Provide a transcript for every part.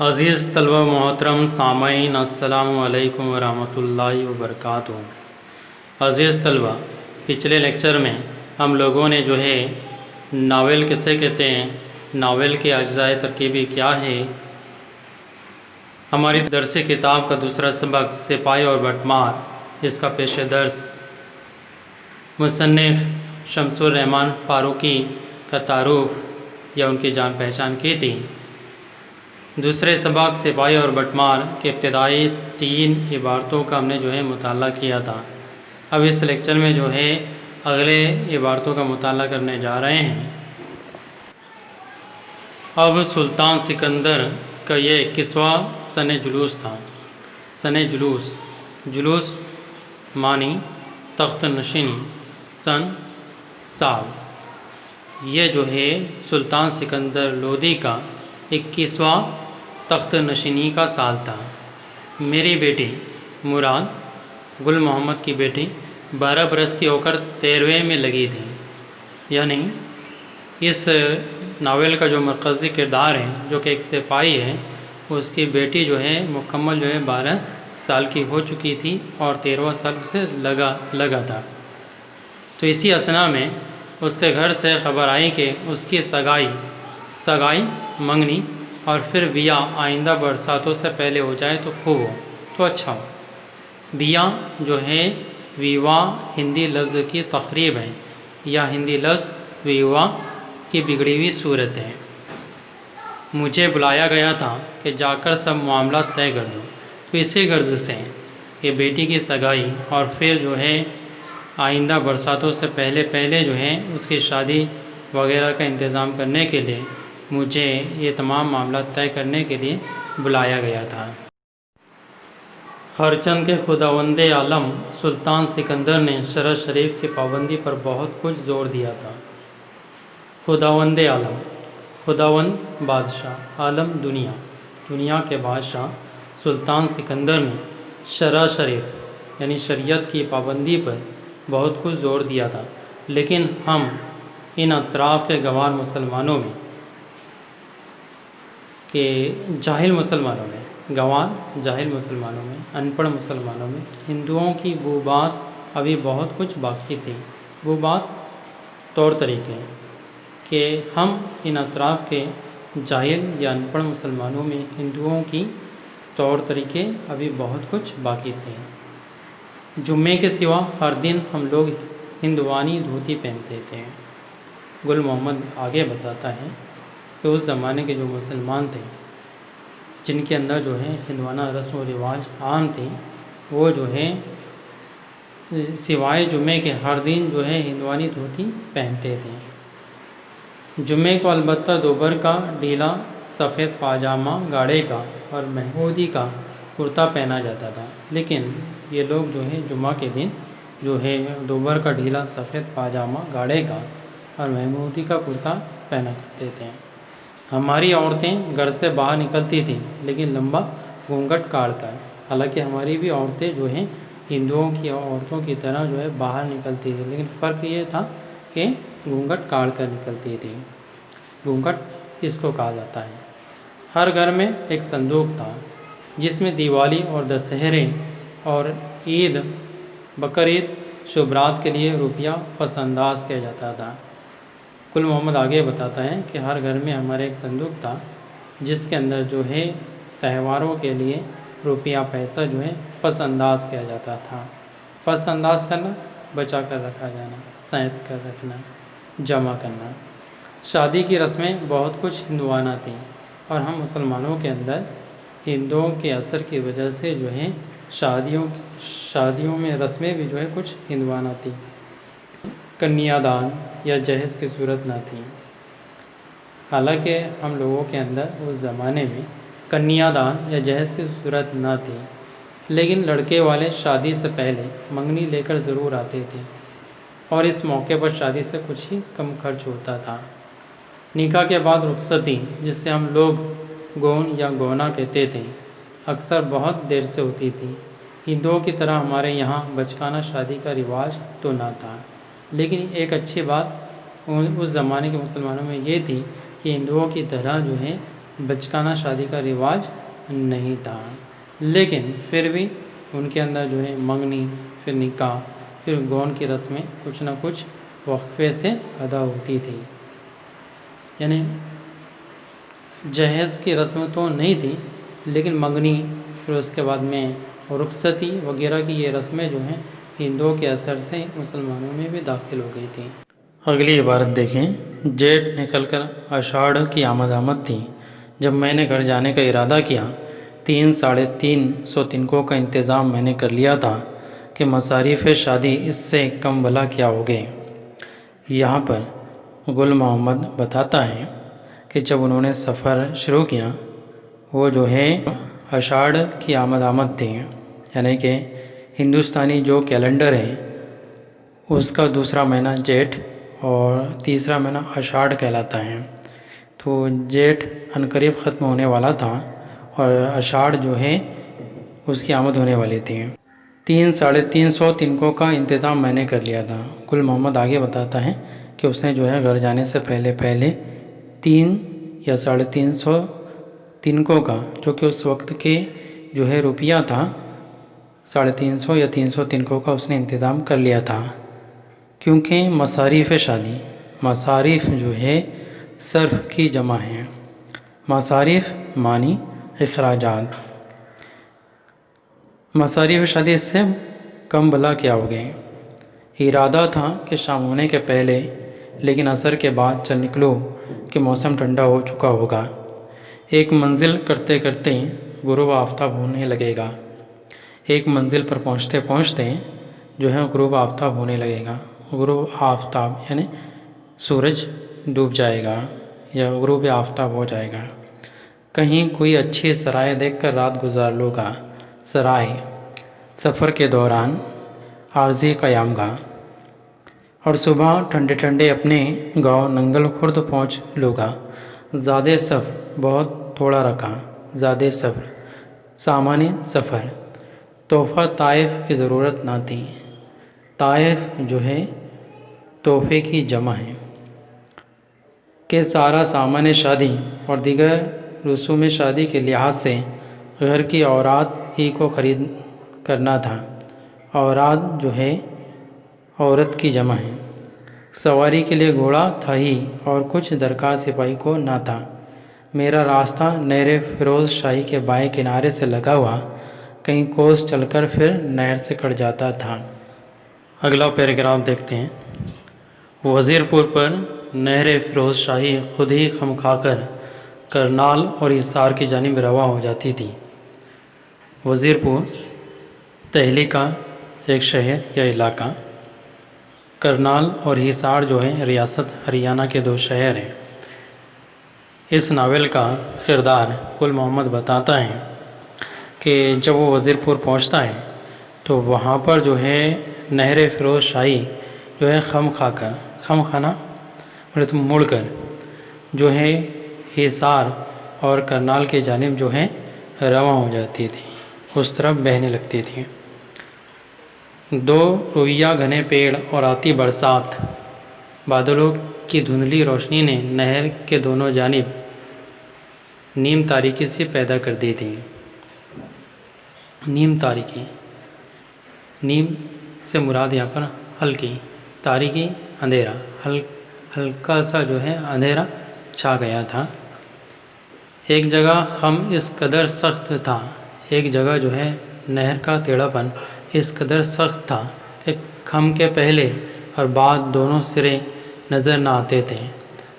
عزیز طلبہ محترم سامعین، السلام علیکم ورحمۃ اللہ وبرکاتہ۔ عزیز طلبہ، پچھلے لیکچر میں ہم لوگوں نے جو ہے ناول کسے کہتے ہیں، ناول کے اجزائے ترکیبی کیا ہے، ہماری درس کتاب کا دوسرا سبق سپاہی اور بٹمار، اس کا پیش درس مصنف شمس الرحمن فاروقی کا تعارف یا ان کی جان پہچان کی تھی۔ دوسرے سبق سپاہی اور بٹمار کے ابتدائی 3 عبارتوں کا ہم نے جو ہے مطالعہ کیا تھا۔ اب اس لیکچر میں جو ہے اگلے عبارتوں کا مطالعہ کرنے جا رہے ہیں۔ اب سلطان سکندر کا یہ 21واں سن جلوس تھا۔ سن جلوس معنی تخت نشینی، سن سال۔ یہ جو ہے سلطان سکندر لودھی کا 21واں تخت نشینی کا سال تھا۔ میری بیٹی مراد گل محمد کی بیٹی 12 برس کی ہو کر 13ویں میں لگی تھی۔ یعنی اس ناول کا جو مرکزی کردار ہے جو کہ ایک سپاہی ہے، اس کی بیٹی جو ہے مکمل جو ہے 12 سال کی ہو چکی تھی اور 13واں سال اسے لگا تھا۔ تو اسی اثنا میں اس کے گھر سے خبر آئی کہ اس کی سگائی منگنی اور پھر بیاہ آئندہ برساتوں سے پہلے ہو جائے تو خوب ہو، تو اچھا ہو۔ بیاہ جو ہے ویواہ ہندی لفظ کی تقریب ہے، یا ہندی لفظ ویواہ کی بگڑی ہوئی صورت ہے۔ مجھے بلایا گیا تھا کہ جا کر سب معاملات طے کر دوں، تو اسی غرض سے کہ بیٹی کی سگائی اور پھر جو ہے آئندہ برساتوں سے پہلے جو ہے اس کی شادی وغیرہ کا انتظام کرنے کے لیے مجھے یہ تمام معاملات طے کرنے کے لیے بلایا گیا تھا۔ ہرچند کے خداوند عالم سلطان سکندر نے شرع شریف کی پابندی پر بہت کچھ زور دیا تھا۔ خداوند عالم، خداوند بادشاہ، عالم دنیا کے بادشاہ سلطان سکندر نے شرع شریف یعنی شریعت کی پابندی پر بہت کچھ زور دیا تھا، لیکن ہم ان اطراف کے گنوار مسلمانوں میں جاہل مسلمانوں میں ان پڑھ مسلمانوں میں ہندوؤں کی بوباس ابھی بہت کچھ باقی تھی۔ بوباس طور طریقے کہ ہم ان اطراف کے جاہل یا ان پڑھ مسلمانوں میں ہندوؤں کی طور طریقے ابھی بہت کچھ باقی تھے۔ جمعے کے سوا ہر دن ہم لوگ ہندوانی دھوتی پہنتے تھے۔ گل محمد آگے بتاتا ہے کہ اس زمانے کے جو مسلمان تھے جن کے اندر جو ہے ہندوانہ رسم و رواج عام تھی، وہ جو ہے سوائے جمعے کے ہر دن جو ہے ہندوانی دھوتی پہنتے تھے۔ جمعے کو البتہ دوپہر کا ڈھیلا سفید پاجامہ گاڑے کا اور محمودی کا کرتا پہنا جاتا تھا، لیکن یہ لوگ جو ہے جمعہ کے دن جو ہے دوپہر کا ڈھیلا سفید پاجامہ گاڑے کا اور محمودی کا کرتا پہنا کرتے تھے۔ ہماری عورتیں گھر سے باہر نکلتی تھیں لیکن لمبا گھونگھٹ کاڑ کر۔ حالانکہ ہماری بھی عورتیں جو ہیں ہندوؤں کی عورتوں کی طرح جو ہے باہر نکلتی تھیں، لیکن فرق یہ تھا کہ گھونگھٹ کاڑ کر نکلتی تھی۔ گھونگھٹ اس کو کہا جاتا ہے۔ ہر گھر میں ایک صندوق تھا جس میں دیوالی اور دسہرے اور عید بقرعید شبرات کے لیے روپیہ پس انداز کیا جاتا تھا۔ گل محمد آگے بتاتا ہے کہ ہر گھر میں ہمارا ایک صندوق تھا جس کے اندر جو ہے تہواروں کے لیے روپیہ پیسہ جو ہے پس انداز کیا جاتا تھا۔ پس انداز کرنا، بچا کر رکھا جانا، سینت کر رکھنا، جمع کرنا۔ شادی کی رسمیں بہت کچھ ہندوانہ تھیں، اور ہم مسلمانوں کے اندر ہندوؤں کے اثر کی وجہ سے جو ہے شادیوں میں رسمیں بھی جو ہے کچھ ہندوانہ تھی۔ کنیا دان یا جہیز کی صورت نہ تھی۔ حالانکہ ہم لوگوں کے اندر اس زمانے میں کنیا دان یا جہیز کی صورت نہ تھی، لیکن لڑکے والے شادی سے پہلے منگنی لے کر ضرور آتے تھے، اور اس موقع پر شادی سے کچھ ہی کم خرچ ہوتا تھا۔ نکاح کے بعد رخصتی، جس سے ہم لوگ گون یا گونا کہتے تھے، اکثر بہت دیر سے ہوتی تھی۔ ہندوؤں کی طرح ہمارے یہاں بچکانہ شادی کا رواج تو نہ تھا، لیکن ایک اچھی بات اس زمانے کے مسلمانوں میں یہ تھی کہ ہندوؤں کی طرح جو ہے بچکانہ شادی کا رواج نہیں تھا، لیکن پھر بھی ان کے اندر جو ہے منگنی، پھر نکاح، پھر گون کی رسمیں کچھ نہ کچھ وقفے سے ادا ہوتی تھی. یعنی جہیز کی رسم تو نہیں تھی، لیکن منگنی، پھر اس کے بعد میں رخصتی وغیرہ کی یہ رسمیں جو ہیں ہندوؤں کے اثر سے مسلمانوں میں بھی داخل ہو گئی تھیں. اگلی عبارت دیکھیں. جیٹھ نکل کر آشاڑھ کی آمد تھی. جب میں نے گھر جانے کا ارادہ کیا، 300-350 تنکوں کا انتظام میں نے کر لیا تھا کہ مصاریف شادی اس سے کم بھلا کیا ہوگے. یہاں پر گل محمد بتاتا ہے کہ جب انہوں نے سفر شروع کیا، وہ جو ہے آشاڑھ کی آمد تھی، یعنی کہ ہندوستانی جو کیلنڈر ہے اس کا دوسرا مہینہ جیٹھ اور تیسرا مہینہ آشاڑھ کہلاتا ہے. تو جیٹھ عنقریب ختم ہونے والا تھا اور آشاڑھ جو ہے اس کی آمد ہونے والی تھی. 300-350 تنکوں کا انتظام میں نے کر لیا تھا. گل محمد آگے بتاتا ہے کہ اس نے جو ہے گھر جانے سے پہلے 3 یا 350 تنکوں کا، جو کہ اس وقت کے جو ہے روپیہ تھا، 350 یا 300 تنکوں کا اس نے انتظام کر لیا تھا. کیونکہ مصاریف شادی، مصارف جو ہے صرف کی جمع ہے. مصارف معنی اخراجات. مصاریف شادی اس سے کم بھلا کیا ہو گئے. ارادہ تھا کہ شام ہونے کے پہلے، لیکن عصر کے بعد چل نکلو کہ موسم ٹھنڈا ہو چکا ہوگا. ایک منزل کرتے کرتے غروب آفتاب ہونے لگے گا. ایک منزل پر پہنچتے پہنچتے جو ہے غروب آفتاب ہونے لگے گا. غروب آفتاب یعنی سورج ڈوب جائے گا یا غروب آفتاب ہو جائے گا. کہیں کوئی اچھی سرائے دیکھ کر رات گزار لو گا. سرائے سفر کے دوران عارضی قیام گاہ. اور صبح ٹھنڈے ٹھنڈے اپنے گاؤں ننگل خرد پہنچ لو گا. زیادہ سفر بہت تھوڑا رکھا. زیادہ سفر سامان سفر. تحفہ طائف کی ضرورت نہ تھی. طائف جو ہے تحفے کی جمع ہے. کہ سارا سامان شادی اور دیگر رسوم شادی کے لحاظ سے گھر کی اوراد ہی کو خرید کرنا تھا. اوراد جو ہے عورت کی جمع ہے. سواری کے لیے گھوڑا تھا ہی اور کچھ درکار سپاہی کو نہ تھا. میرا راستہ نہر فیروز شاہی کے بائیں کنارے سے لگا ہوا کئی کوس چل کر پھر نہر سے کٹ جاتا تھا. اگلا پیراگراف دیکھتے ہیں. وزیر پور پر نہر فیروز شاہی خود ہی خم کھا کر کرنال اور حصار کی جانب رواں ہو جاتی تھی. وزیر پور دہلی کا ایک شہر یا علاقہ. کرنال اور حصار جو ہے ریاست ہریانہ کے 2 شہر ہیں. اس ناول کا کردار گل محمد بتاتا ہے کہ جب وہ وزیر پور پہنچتا ہے تو وہاں پر جو ہے نہر فیروز شاہی جو ہے خم کھانا مڑ کر جو ہے حصار اور کرنال کی جانب جو ہے رواں ہو جاتی تھی، اس طرف بہنے لگتی تھی. 2 رویہ گھنے پیڑ اور آتی برسات، بادلوں کی دھندلی روشنی نے نہر کے دونوں جانب نیم تاریکی سے پیدا کر دی تھی. نیم تاریکی، نیم سے مراد یہاں پر ہلکی، تاریکی اندھیرا، ہلکا سا جو ہے اندھیرا چھا گیا تھا. ایک جگہ خم اس قدر سخت تھا، ایک جگہ جو ہے نہر کا ٹیڑھا پن اس قدر سخت تھا کہ خم کے پہلے اور بعد دونوں سرے نظر نہ آتے تھے.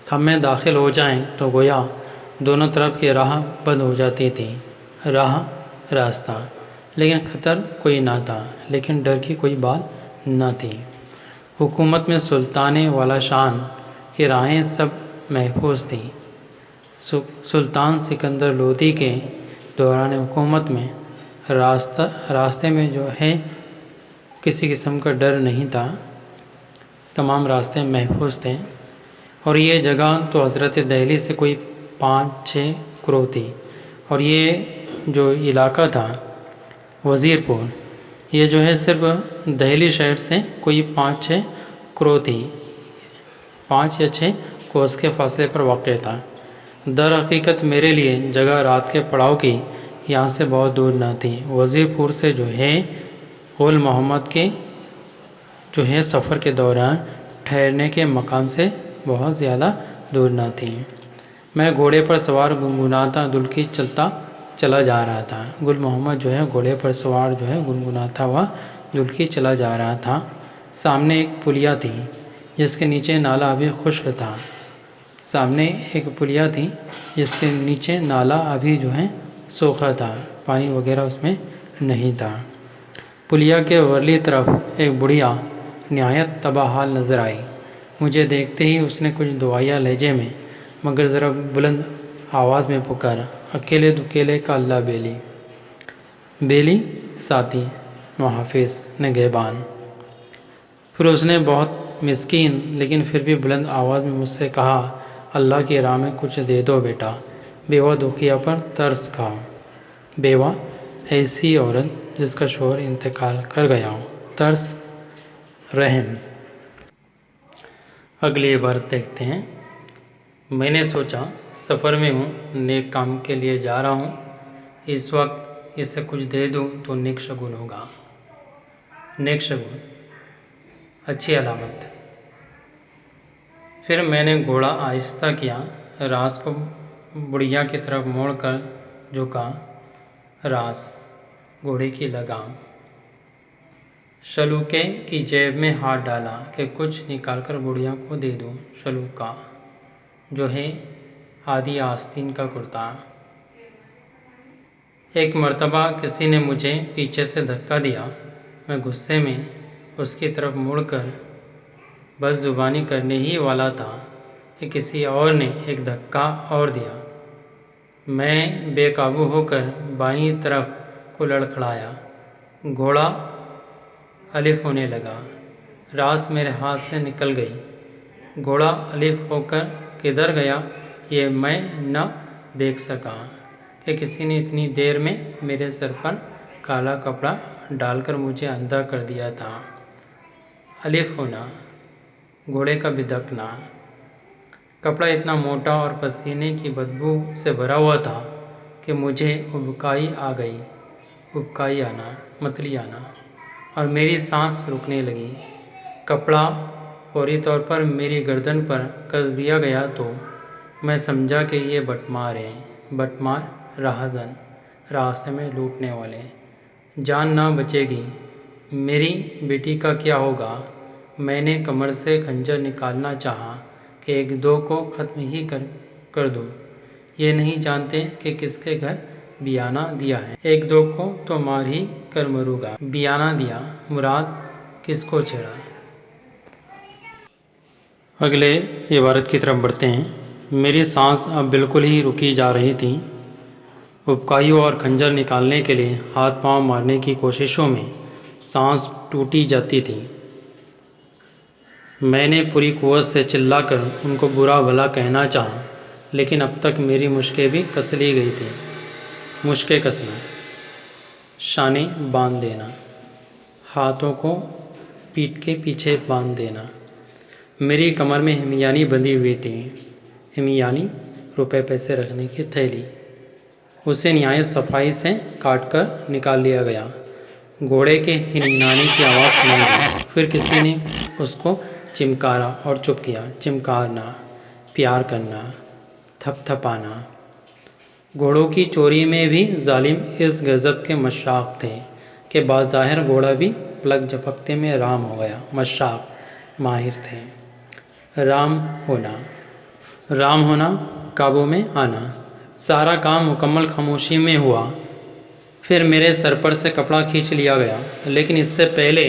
خم میں داخل ہو جائیں تو گویا دونوں طرف کی راہ بند ہو جاتی تھی. راستہ لیکن خطر کوئی نہ تھا، لیکن ڈر کی کوئی بات نہ تھی. حکومت میں سلطان والا شان کی راہیں سب محفوظ تھیں. سلطان سکندر لودھی کے دوران حکومت میں راستے میں جو ہے کسی قسم کا ڈر نہیں تھا، تمام راستے محفوظ تھے. اور یہ جگہ تو حضرت دہلی سے کوئی 5-6 کرو تھی. اور یہ جو علاقہ تھا وزیر پور، یہ جو ہے صرف دہلی شہر سے کوئی 5-6 کرو تھی، 5 یا 6 کوس کے فاصلے پر واقع تھا. در حقیقت میرے لیے جگہ رات کے پڑاؤ کی یہاں سے بہت دور نہ تھی، وزیر پور سے جو ہے غل محمد کے جو ہے سفر کے دوران ٹھہرنے کے مقام سے بہت زیادہ دور نہ تھی۔ میں گھوڑے پر سوار گنگناتا دلکی چلتا چلا جا رہا تھا۔ گل محمد جو ہے گھوڑے پر سوار جو ہے گنگناتا ہوا دلکی چلا جا رہا تھا۔ سامنے ایک پلیا تھی جس کے نیچے نالا ابھی خشک تھا۔ سامنے ایک پلیا تھی جس کے نیچے نالا ابھی جو ہے سوکھا تھا، پانی وغیرہ اس میں نہیں تھا۔ پلیا کے ورلی طرف ایک بڑھیا نہایت تباہ حال نظر آئی۔ مجھے دیکھتے ہی اس نے کچھ دعائیا لہجے میں مگر ذرا بلند آواز میں پکارا، اکیلے دکیلے کا اللہ بیلی، بیلی ساتھی محافظ نگہبان۔ پھر اس نے بہت مسکین لیکن پھر بھی بلند آواز میں مجھ سے کہا، اللہ کی راہ میں کچھ دے دو بیٹا، بیوہ دکھیا پر ترس کھاؤ۔ بیوہ ایسی عورت جس کا شوہر انتقال کر گیا ہو، ترس، رحم۔ اگلی عبارت دیکھتے ہیں۔ میں نے سوچا سفر میں ہوں، نیک کام کے لیے جا رہا ہوں، اس وقت اسے کچھ دے دوں تو نیک شگون ہوگا۔ نیک شگون، اچھی علامت۔ پھر میں نے گھوڑا آہستہ کیا، راس کو بڑھیا کی طرف موڑ کر جھکا، راس، گھوڑے کی لگام، شلوکے کی جیب میں ہاتھ ڈالا کہ کچھ نکال کر بڑھیا کو دے دوں۔ شلوکا جو ہے آدھی آستین کا کرتا۔ ایک مرتبہ کسی نے مجھے پیچھے سے دھکا دیا، میں غصے میں اس کی طرف مڑ کر بد زبانی کرنے ہی والا تھا کہ کسی اور نے ایک دھکا اور دیا۔ میں بے قابو ہو کر بائیں طرف کو لڑکھڑایا، گھوڑا الف ہونے لگا، راس میرے ہاتھ سے نکل گئی۔ گھوڑا الف ہو کر کدھر گیا یہ میں نہ دیکھ سکا کہ کسی نے اتنی دیر میں میرے سر پر کالا کپڑا ڈال کر مجھے اندھا کر دیا تھا۔ الف ہونا، گھوڑے کا بدکنا۔ کپڑا اتنا موٹا اور پسینے کی بدبو سے بھرا ہوا تھا کہ مجھے ابکائی آ گئی، ابکائی آنا، متلی آنا، اور میری سانس رکنے لگی۔ کپڑا فوری طور پر میری گردن پر کس دیا گیا تو میں سمجھا کہ یہ بٹمار ہیں۔ بٹمار، راہزن، راستے میں لوٹنے والے۔ جان نہ بچے گی، میری بیٹی کا کیا ہوگا؟ میں نے کمر سے خنجر نکالنا چاہا کہ ایک دو کو ختم ہی کر دوں، یہ نہیں جانتے کہ کس کے گھر بیانہ دیا ہے، ایک دو کو تو مار ہی کر مروں گا۔ بیانہ دیا، مراد کس کو چھیڑا؟ اگلے عبارت کی طرف بڑھتے ہیں۔ میری سانس اب بالکل ہی رکی جا رہی تھی۔ ابکائیوں اور خنجر نکالنے کے لیے ہاتھ پاؤں مارنے کی کوششوں میں سانس ٹوٹی جاتی تھی۔ میں نے پوری قوت سے چلا کر ان کو برا بھلا کہنا چاہا، لیکن اب تک میری مشقیں بھی کس لی گئی تھیں۔ مشقیں کسنا، شانے باندھ دینا، ہاتھوں کو پیٹھ کے پیچھے باندھ دینا۔ میری کمر میں ہمیانی بندھی ہوئی تھی۔ ہمیانی، روپے پیسے رکھنے کی تھیلی۔ اسے نہایت صفائی سے کاٹ کر نکال لیا گیا۔ گھوڑے کے ہنہنانے کی آواز سنائی دی۔ پھر کسی نے اس کو چمکارا اور چپ کیا۔ چمکارنا، پیار کرنا، تھپ تھپانا۔ گھوڑوں کی چوری میں بھی ظالم اس غضب کے مشاق تھے کہ بظاہر گھوڑا بھی پلک جھپکتے میں رام ہو گیا۔ مشاق، ماہر تھے۔ رام ہونا، رام ہونا، قابو میں آنا۔ سارا کام مکمل خاموشی میں ہوا۔ پھر میرے سر پر سے کپڑا کھینچ لیا گیا، لیکن اس سے پہلے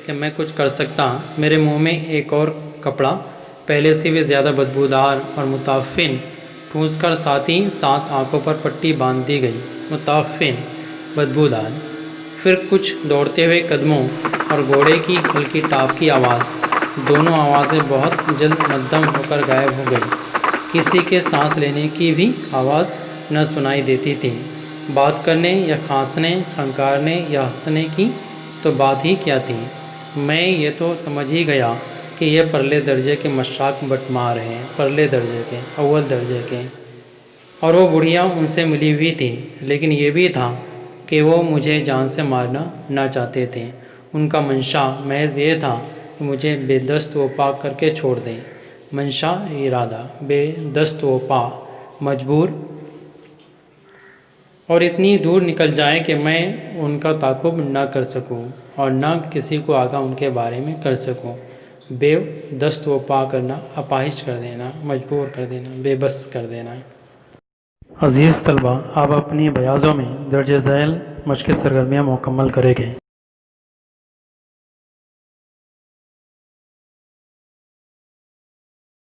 کہ میں کچھ کر سکتا میرے منہ میں ایک اور کپڑا پہلے سے بھی زیادہ بدبودار اور متعفن ٹھونس کر ساتھ ہی ساتھ آنکھوں پر پٹی باندھ دی گئی۔ متعفن، بدبودار۔ پھر کچھ دوڑتے ہوئے قدموں اور گھوڑے کی ہلکی ٹاپ کی آواز، دونوں آوازیں بہت جلد مدھم ہو کر غائب ہو گئی۔ کسی کے سانس لینے کی بھی آواز نہ سنائی دیتی تھی۔ بات کرنے یا کھانسنے، کھنکارنے یا ہنسنے کی تو بات ہی کیا تھی۔ میں یہ تو سمجھ ہی گیا کہ یہ پرلے درجے کے مشاق بٹمار ہیں، پرلے درجے کے، اول درجے کے۔ اور وہ بڑھیا ان سے ملی ہوئی تھی، لیکن یہ بھی تھا کہ وہ مجھے جان سے مارنا نہ چاہتے تھے۔ ان کا منشا محض یہ تھا کہ مجھے بے دست و پا کر کے چھوڑ دیں۔ منشا ارادہ، بے دست و پا، مجبور، اور اتنی دور نکل جائیں کہ میں ان کا تعاقب نہ کر سکوں اور نہ کسی کو آگاہ ان کے بارے میں کر سکوں۔ بے دست و پا کرنا، اپاہج کر دینا، مجبور کر دینا، بے بس کر دینا۔ عزیز طلبہ، آپ اپنی بیاضوں میں درج ذیل مشق سرگرمیاں مکمل کریں گے۔